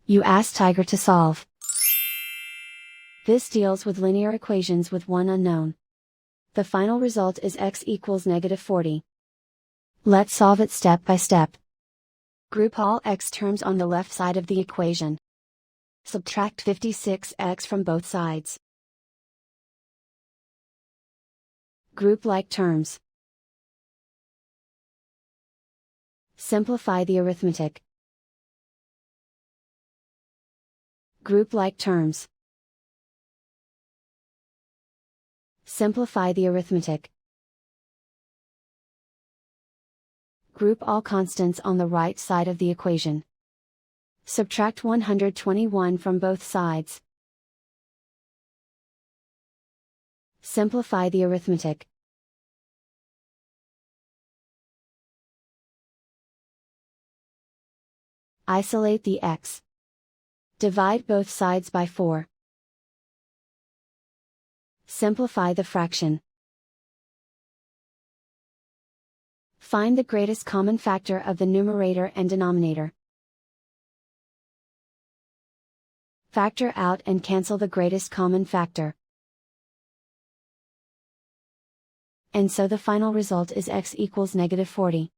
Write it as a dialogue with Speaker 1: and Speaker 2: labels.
Speaker 1: You ask Tiger to solve. This deals with linear equations with one unknown. The final result is x equals -40. Let's solve it step by step. Group all x terms on the left side of the equation. Subtract 56x from both sides. Group like terms. Simplify the arithmetic. Group like terms. Simplify the arithmetic. Group all constants on the right side of the equation. Subtract 121 from both sides. Simplify the arithmetic. Isolate the x. Divide both sides by 4. Simplify the fraction. Find the greatest common factor of the numerator and denominator. Factor out and cancel the greatest common factor. And so the final result is x equals -40.